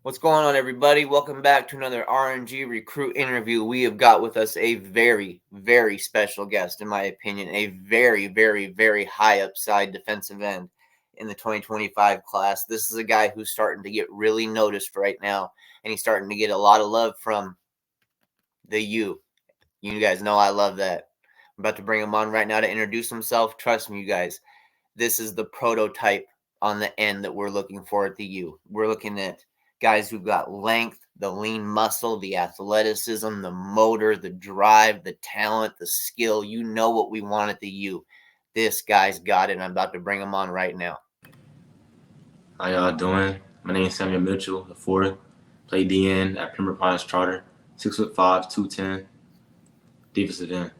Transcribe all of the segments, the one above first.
What's going on, everybody? Welcome back to another RNG Recruit interview. We have got with us a very, very special guest, in my opinion, a very, very, very high upside defensive end in the 2025 class. This is a guy who's starting to get really noticed right now, and he's starting to get a lot of love from the U. You guys know I love that. I'm about to bring him on right now to introduce himself. Trust me, you guys, this is the prototype on the end that we're looking for at the U. We're looking at guys who've got length, the lean muscle, the athleticism, the motor, the drive, the talent, the skill. You know what we want at the U. This guy's got it, and I'm about to bring him on right now. How y'all doing? My name is Samuel Mitchell, the fourth. Play DN at Pembroke Charter. 6'5", 210. Defensive end.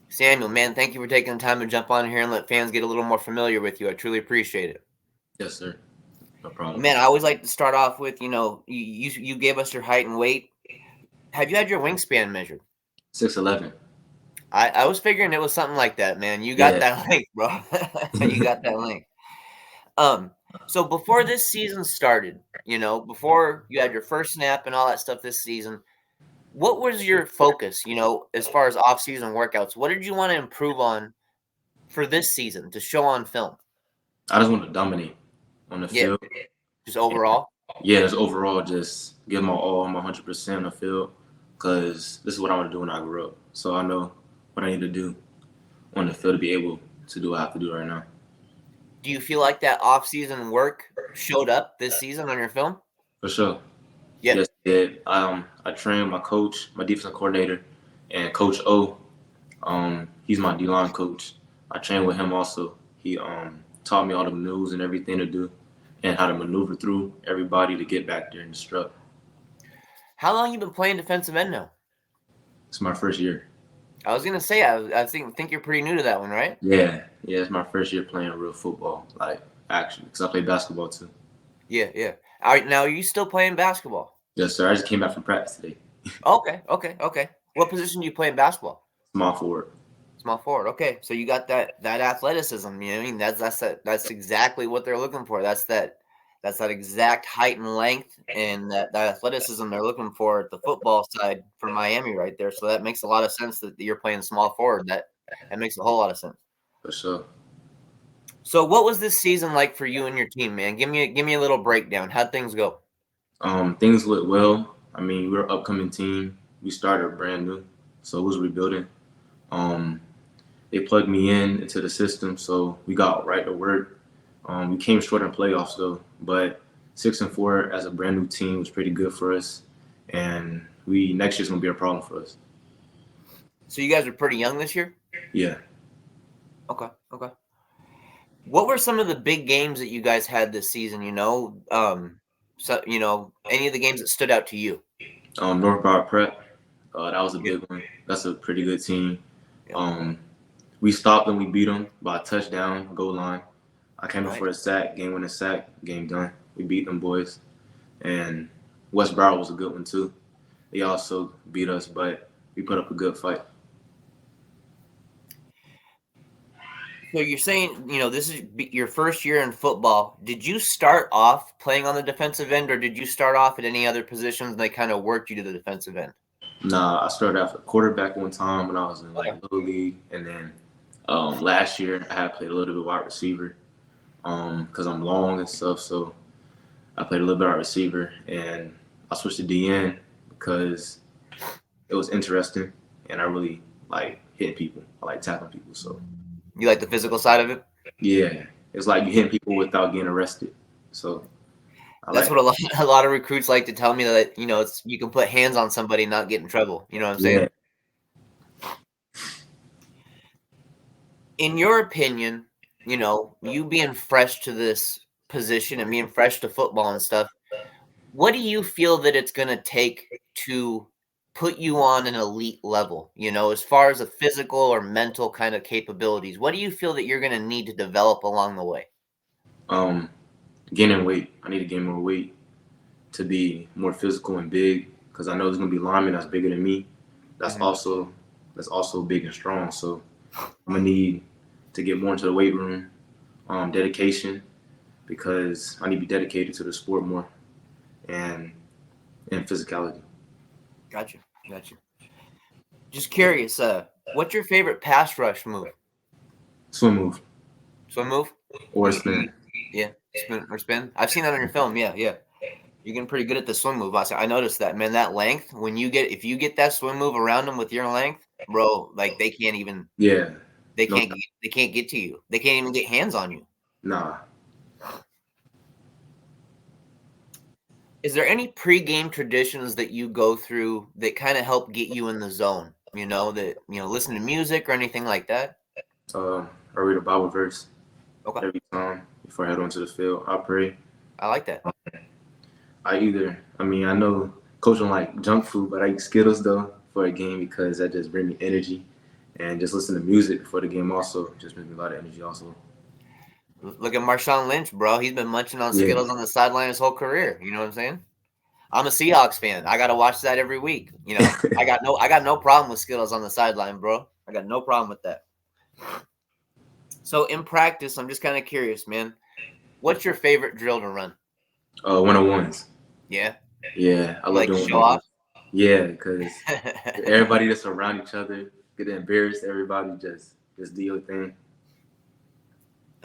Samuel, man, thank you for taking the time to jump on here and let fans get a little more familiar with you. I truly appreciate it. Yes, sir. No problem. Man, I always like to start off with, you gave us your height and weight. Have you had your wingspan measured? 6'11". I was figuring it was something like that, man. You got that length, bro. You got that length. So before this season started, before you had your first snap and all that stuff this season, what was your focus, as far as off-season workouts? What did you want to improve on for this season to show on film? I just want to dominate on the field. Just overall? Yeah, just overall, just give my all, my 100% on the field, because this is what I want to do when I grow up. So I know what I need to do on the field to be able to do what I have to do right now. Do you feel like that off-season work showed up this season on your film? For sure. Yeah. Yes, it did. I trained my coach, my defensive coordinator, and Coach O. He's my D-line coach. I trained with him also. He taught me all the moves and everything to do and how to maneuver through everybody to get back there and disrupt. How long you been playing defensive end now? It's my first year. I was gonna say I think you're pretty new to that one, right? Yeah. It's my first year playing real football, like actually, because I play basketball too. Yeah. All right, now are you still playing basketball? Yes, sir. I just came back from practice today. Okay. What position do you play in basketball? Small forward. Small forward. Okay, so you got that athleticism. You know what I mean? That's exactly what they're looking for. That's that exact height and length and that athleticism they're looking for at the football side for Miami right there. So that makes a lot of sense that you're playing small forward. That makes a whole lot of sense. For sure. So what was this season like for you and your team, man? Give me a little breakdown. How'd things go? Things went well. I mean, we're an upcoming team. We started brand new, so it was rebuilding. They plugged me into the system, so we got right to work. We came short in playoffs though, but 6-4 as a brand new team was pretty good for us, and next year's gonna be a problem for us. So you guys are pretty young this year? Yeah. Okay. What were some of the big games that you guys had this season? So any of the games that stood out to you? North Bar Prep, that was a big one. That's a pretty good team. We stopped them, we beat them by a touchdown, goal line. I came in for a sack, game-winning sack, game done. We beat them boys. And West Broward was a good one too. They also beat us, but we put up a good fight. So you're saying, this is your first year in football. Did you start off playing on the defensive end, or did you start off at any other positions and they kind of worked you to the defensive end? Nah, I started off at quarterback one time when I was in Little League, and then last year I had played a little bit wide receiver because I'm long and stuff. So I played a little bit wide receiver, and I switched to DN because it was interesting, and I really like hitting people. I like tackling people. So you like the physical side of it? Yeah, it's like you hitting people without getting arrested. So that's what a lot of recruits like to tell me, that you can put hands on somebody and not get in trouble. You know what I'm saying? In your opinion, you being fresh to this position and being fresh to football and stuff, what do you feel that it's going to take to put you on an elite level, as far as a physical or mental kind of capabilities? What do you feel that you're going to need to develop along the way? Gaining weight. I need to gain more weight to be more physical and big, because I know there's going to be linemen that's bigger than me. That's also big and strong. So I'm going to need to get more into the weight room, dedication, because I need to be dedicated to the sport more. and physicality. Gotcha. Gotcha. Just curious, what's your favorite pass rush move? Swim move Swim move? or spin. Yeah, spin or spin. I've seen that on your film. Yeah, yeah. You're getting pretty good at the swim move. I noticed that, man. That length, if you get that swim move around them with your length, bro, like Yeah, no, they can't get to you. They can't even get hands on you. nah. Is there any pregame traditions that you go through that kind of help get you in the zone? Listen to music or anything like that? I read a Bible verse Okay, every time before I head onto the field. I pray. I like that. I know coach don't like junk food, but I eat Skittles though for a game because that just brings me energy. And just listen to music before the game also just brings me a lot of energy also. Look at Marshawn Lynch, bro. He's been munching on Yeah. Skittles on the sideline his whole career. You know what I'm saying? I'm a Seahawks fan. I gotta watch that every week. I got no problem with Skittles on the sideline, bro. I got no problem with that. So in practice, I'm just kind of curious, man. What's your favorite drill to run? One-on-ones. Yeah, Yeah, I you love like to doing show off. one-on-ones. Yeah, because everybody that's around each other get embarrassed. Everybody just do your thing.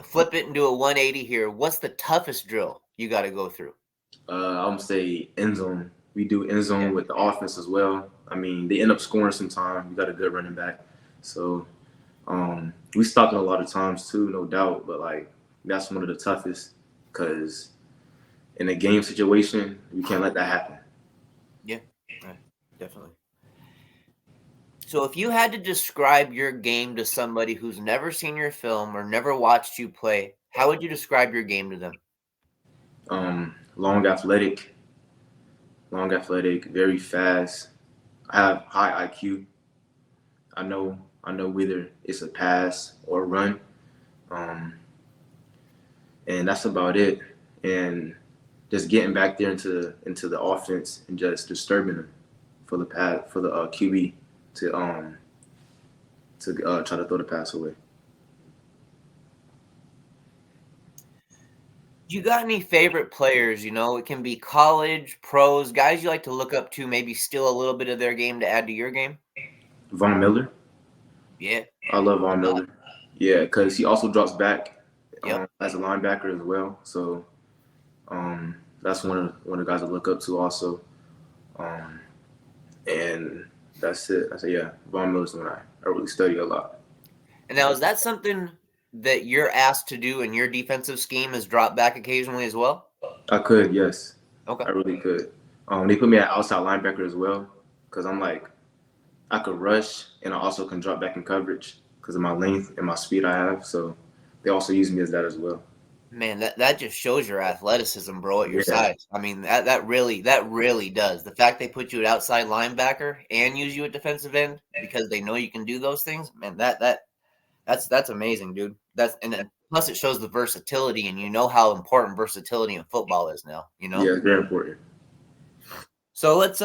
Flip it and do a 180 here. What's the toughest drill you got to go through? I'm gonna say end zone. We do end Yeah. zone with the offense as well. I mean, they end up scoring sometime. We got a good running back, so we stop it a lot of times too, no doubt. But like that's one of the toughest because in a game situation, you can't let that happen. Yeah, right. Definitely. So if you had to describe your game to somebody who's never seen your film or never watched you play, how would you describe your game to them? Long athletic, very fast. I have high IQ. I know whether it's a pass or a run, um, and that's about it. And just getting back there into the offense and just disturbing them for the pass for the QB to try to throw the pass away. You got any favorite players? It can be college, pros, guys you like to look up to, maybe steal a little bit of their game to add to your game? Von Miller, Yeah. I love Von Miller. Yeah, because he also drops back Yep. as a linebacker as well. So that's one of the guys I look up to also. Um, and that's it. I say yeah, Von Miller's the one I really study a lot. And now, is that something that you're asked to do in your defensive scheme is drop back occasionally as well? I could, yes, Okay. I really could. They put me at outside linebacker as well because I'm like I could rush and I also can drop back in coverage because of my length and my speed I have. So they also use me as that as well. Man, that just shows your athleticism, bro, at your Yeah, size. I mean, that really does. The fact they put you at outside linebacker and use you at defensive end because they know you can do those things, man, that's amazing, dude. And then plus it shows the versatility, and you know how important versatility in football is now, you know? yeah, it's very important. So let's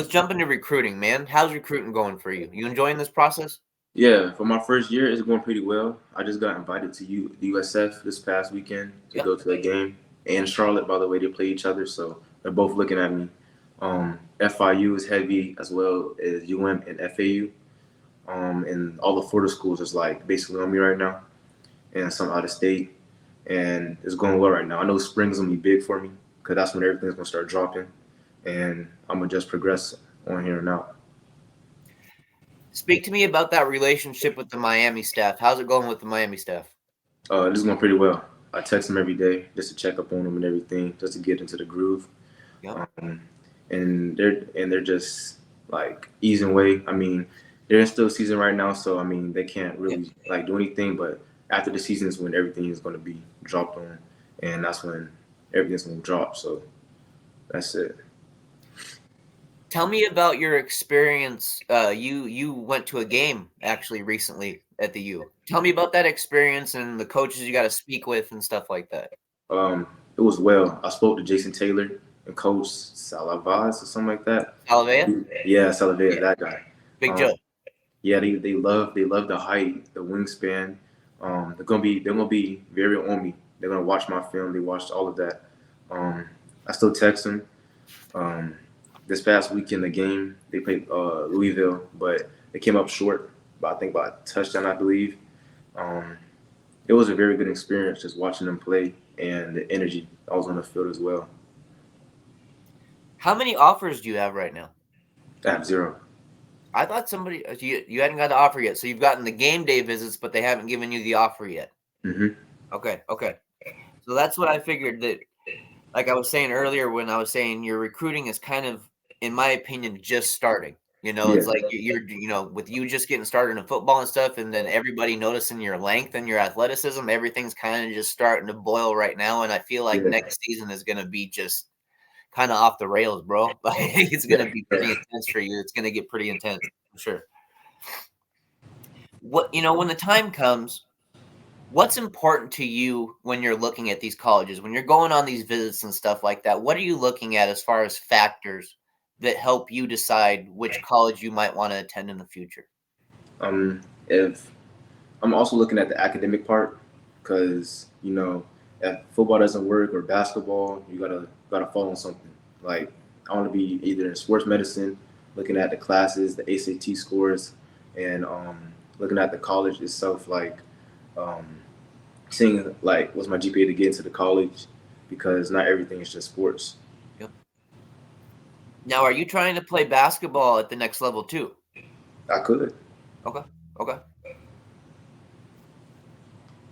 jump into recruiting, man. How's recruiting going for you? You enjoying this process? Yeah, for my first year, it's going pretty well. I just got invited to the USF this past weekend to Yep. go to a game. And Charlotte, by the way, they play each other, so they're both looking at me. FIU is heavy as well as UM and FAU. And all the Florida schools is like basically on me right now, and some out of state, and it's going well right now. I know spring's gonna be big for me because that's when everything's gonna start dropping, and I'm gonna just progress on here and out. Speak to me about that relationship with the Miami staff. How's it going with the Miami staff? This is going pretty well. I text them every day just to check up on them and everything, just to get into the groove. Yep. Um, and they're just like easing away. I mean, they're in still season right now, so I mean they can't Yep. really like do anything. But after the season is when everything is going to be dropped on, and that's when everything's going to drop. So that's it. Tell me about your experience. You went to a game actually recently at the U. Tell me about that experience and the coaches you got to speak with and stuff like that. Um, it was well. I spoke to Jason Taylor and Coach Salavaz or something like that. Salavea? Yeah, Salavaz, Yeah. that guy. Big Um, Joe. Yeah, they love the height, the wingspan. They're gonna be very on me. They're gonna watch my film. They watched all of that. Um, I still text him. Um, this past weekend, the game they played Louisville, but they came up short. But I think by a touchdown, I believe. Um, it was a very good experience just watching them play and the energy I was on the field as well. How many offers do you have right now? I have zero. I thought somebody you hadn't got the offer yet, so you've gotten the game day visits, but they haven't given you the offer yet. Hmm. Okay, okay. So that's what I figured that. Like I was saying earlier, when I was saying your recruiting is kind of, in my opinion, just starting. Yeah, It's like with you just getting started in football and stuff, and then everybody noticing your length and your athleticism, everything's kind of just starting to boil right now. And I feel like yeah, next season is going to be just kind of off the rails, bro. Like it's going yeah. to be pretty intense for you. It's going to get pretty intense for sure. When the time comes, what's important to you when you're looking at these colleges, when you're going on these visits and stuff like that? What are you looking at as far as factors that help you decide which college you might want to attend in the future? If I'm also looking at the academic part, because if football doesn't work or basketball, you gotta follow something. Like I want to be either in sports medicine, looking at the classes, the ACT scores, and looking at the college itself, like um, seeing like what's my GPA to get into the college, because not everything is just sports. Yep. Now, are you trying to play basketball at the next level too? I could. Okay. Okay.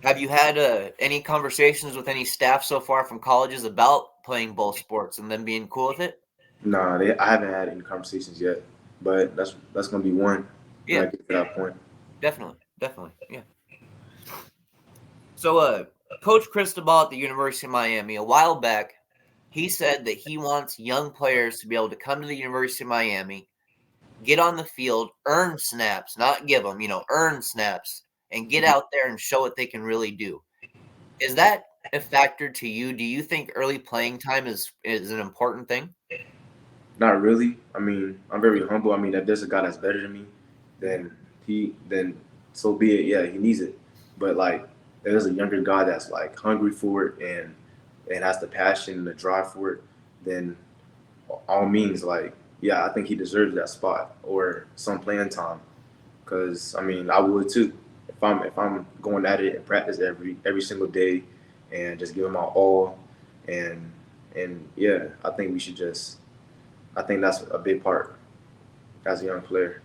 Have you had any conversations with any staff so far from colleges about playing both sports and them being cool with it? Nah, I haven't had any conversations yet, but that's gonna be one when I Yeah, get to that point. definitely. Definitely. Yeah. So, Coach Cristobal at the University of Miami, a while back, he said that he wants young players to be able to come to the University of Miami, get on the field, earn snaps, not give them, earn snaps, and get out there and show what they can really do. Is that a factor to you? Do you think early playing time is an important thing? Not really. I mean, I'm very humble. I mean, if there's a guy that's better than me, then so be it. Yeah, he needs it. But like, if there's a younger guy that's like hungry for it and has the passion and the drive for it, then all means, like, yeah, I think he deserves that spot or some playing time. Because I mean, I would too. If I'm going at it in practice every single day and just giving my all, and yeah, I think we should just. I think that's a big part as a young player.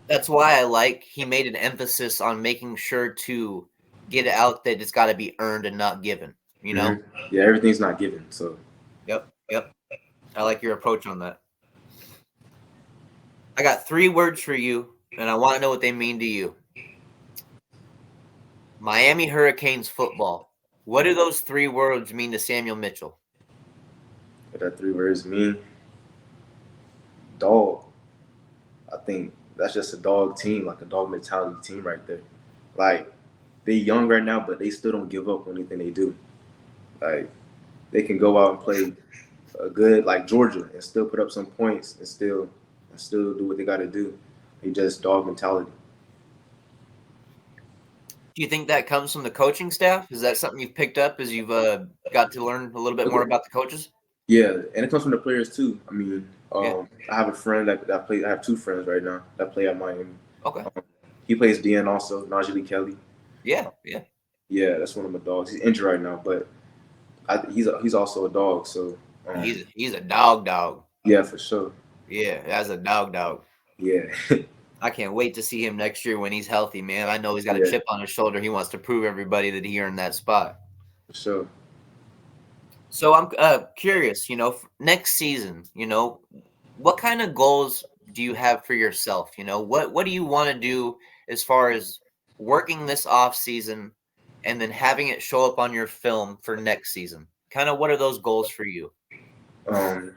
That's why he made an emphasis on making sure to get it out that it's got to be earned and not given, you Hmm. know? Yeah, everything's not given. So Yep, yep. I like your approach on that. I got 3 words for you, and I want to know what they mean to you. Miami Hurricanes football. What do those 3 words mean to Samuel Mitchell? what that 3 words mean, dog. I think that's just a dog team, like a dog mentality team right there. Like they young right now, but they still don't give up on anything they do. Like they can go out and play a good like Georgia and still put up some points and still do what they got to do. They just dog mentality. Do you think that comes from the coaching staff? Is that something you've picked up as you've got to learn a little bit more about the coaches? Yeah, and it comes from the players too. I mean, Yeah. I have a friend that play. I have 2 friends right now that play at Miami. Okay. He plays DN also, Najee Kelly. Yeah. Yeah. Yeah, that's one of my dogs. He's injured right now, but he's also a dog. So He's a dog. yeah, for sure. Yeah, as a dog. Yeah, I can't wait to see him next year when he's healthy, man. I know he's got a yeah, chip on his shoulder. He wants to prove everybody that he earned that spot. for sure. So I'm curious, next season, what kind of goals do you have for yourself? What do you want to do as far as working this off season and then having it show up on your film for next season? Kind of what are those goals for you? Um,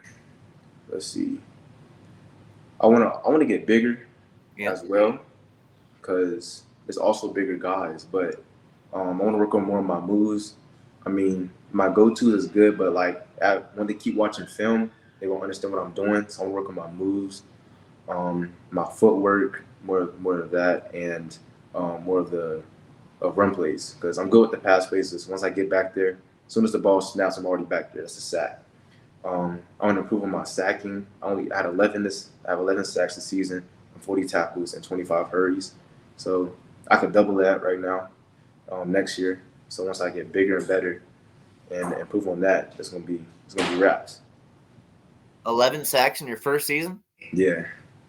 let's see. I wanna get bigger Yeah. as well because there's also bigger guys, but I want to work on more of my moves. I mean, my go-to is good, but like when they keep watching film, they won't understand what I'm doing. So I want to work on my moves, my footwork, more of that, and more of run plays because I'm good with the pass plays. Once I get back there, as soon as the ball snaps, I'm already back there. That's a sack. I want to improve on my sacking. I had 11 this. I have 11 sacks this season, and 40 tackles and 25 hurries. So I could double that right now next year. So once I get bigger and better and improve on that, it's gonna be wraps. 11 sacks in your first season? Yeah.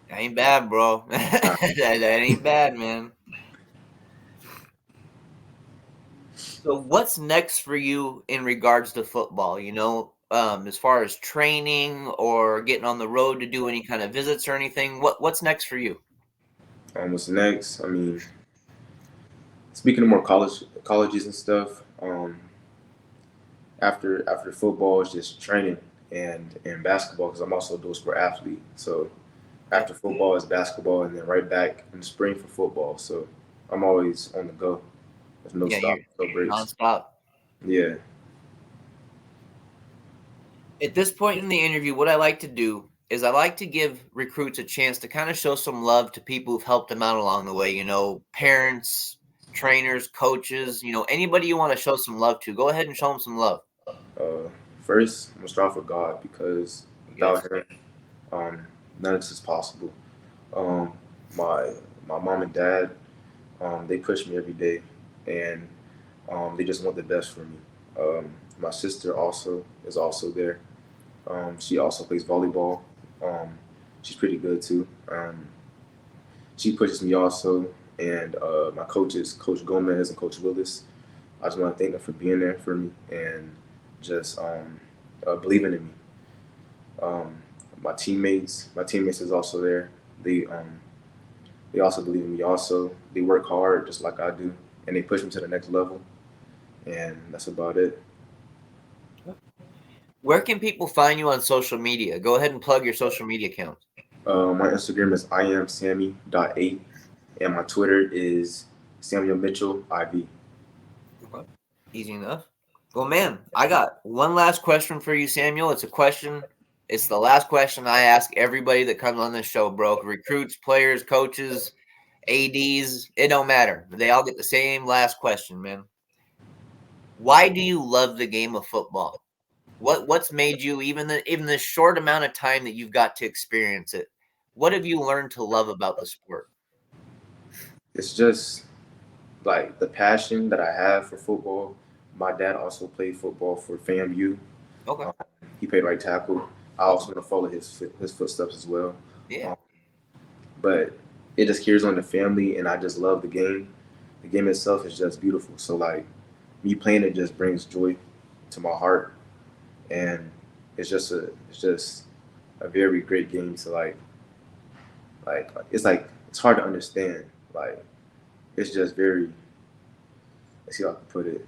That ain't bad, bro. that ain't bad, man. So what's next for you in regards to football? As far as training or getting on the road to do any kind of visits or anything, what's next for you? What's next? I mean, speaking of more colleges and stuff. After football is just training and basketball because I'm also a dual sport athlete. So Yeah, after football is basketball and then right back in the spring for football. So I'm always on the go. There's no yeah, stop, no you're breaks. nonstop. Yeah. At this point in the interview, what I like to do is I like to give recruits a chance to kind of show some love to people who've helped them out along the way. Parents, trainers, coaches. Anybody you want to show some love to. Go ahead and show them some love. First, I'm gonna start with God because without Yes. Him, none of this is possible. Um, my my mom and dad, they push me every day, and they just want the best for me. My sister also is also there. She also plays volleyball. Um, she's pretty good too. She pushes me also, and my coaches, Coach Gomez and Coach Willis. I just want to thank them for being there for me and just believing in me. Um, my teammates is also there. They also believe in me. Also, they work hard just like I do, and they push me to the next level. And that's about it. Where can people find you on social media? Go ahead and plug your social media accounts. My Instagram is iamsammy.8, and my Twitter is Samuel Mitchell IV. Okay. Easy enough. Well, man, I got one last question for you, Samuel. It's a question. It's the last question I ask everybody that comes on this show, bro. Recruits, players, coaches, ADs, it don't matter. They all get the same last question, man. Why do you love the game of football? What's made you even the short amount of time that you've got to experience it? What have you learned to love about the sport? It's just like the passion that I have for football. My dad also played football for FAMU. Okay. Um, he played right tackle. I Okay. also want to follow his footsteps as well. Yeah. Um, but it just carries on the family, and I just love the game. The game itself is just beautiful. So like me playing it just brings joy to my heart, and it's just a very great game to like it's hard to understand. Like it's just very, let's see how I can put it.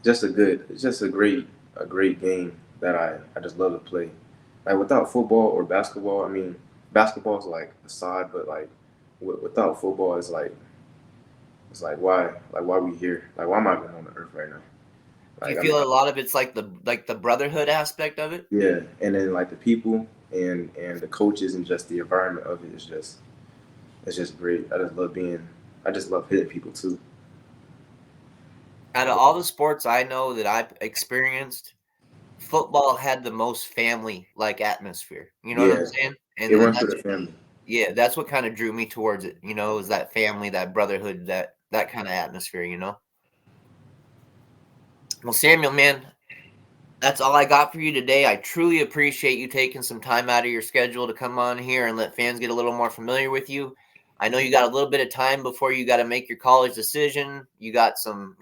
It's just a great game that I just love to play. Like without football or basketball, I mean, basketball is like a side, but like without football, it's like why we here? Like why am I even on the earth right now? Do you Like I mean, feel a lot of it's like the brotherhood aspect of it? yeah, and then like the people and the coaches and just the environment of it is just it's just great. I just love hitting people too. Out of all the sports I know that I've experienced, football had the most family like atmosphere. You know what I'm Yeah, saying? it And runs through that's the family. yeah, that's what kind of drew me towards it. Is that family, that brotherhood, that kind of atmosphere. Well, Samuel, man, that's all I got for you today. I truly appreciate you taking some time out of your schedule to come on here and let fans get a little more familiar with you. I know you got a little bit of time before you got to make your college decision. You got some,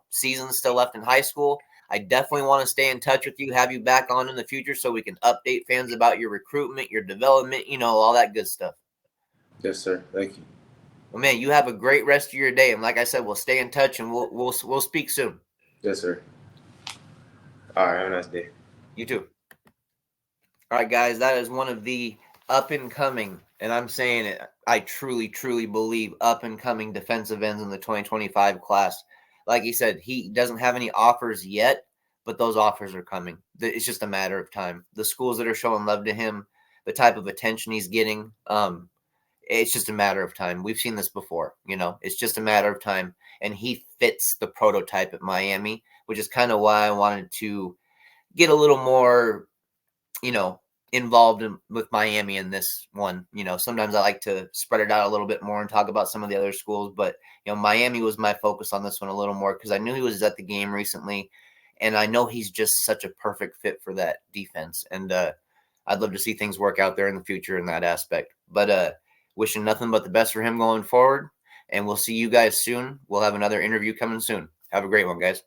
seasons still left in high school. I definitely want to stay in touch with you, have you back on in the future so we can update fans about your recruitment, your development, all that good stuff. Yes, sir. Thank you. Well, man, you have a great rest of your day. And like I said, we'll stay in touch and we'll speak soon. Yes, sir. All right. Have a nice day. You too. All right, guys, that is one of the up and coming, and I'm saying it, I truly, truly believe up and coming defensive ends in the 2025 class. Like he said, he doesn't have any offers yet, but those offers are coming. It's just a matter of time. The schools that are showing love to him, the type of attention he's getting, it's just a matter of time. We've seen this before, it's just a matter of time. And he fits the prototype at Miami, which is kind of why I wanted to get a little more, involved with Miami in this one. Sometimes I like to spread it out a little bit more and talk about some of the other schools, but Miami was my focus on this one a little more because I knew he was at the game recently, and I know he's just such a perfect fit for that defense. And I'd love to see things work out there in the future in that aspect. But wishing nothing but the best for him going forward. And we'll see you guys soon. We'll have another interview coming soon. Have a great one, guys.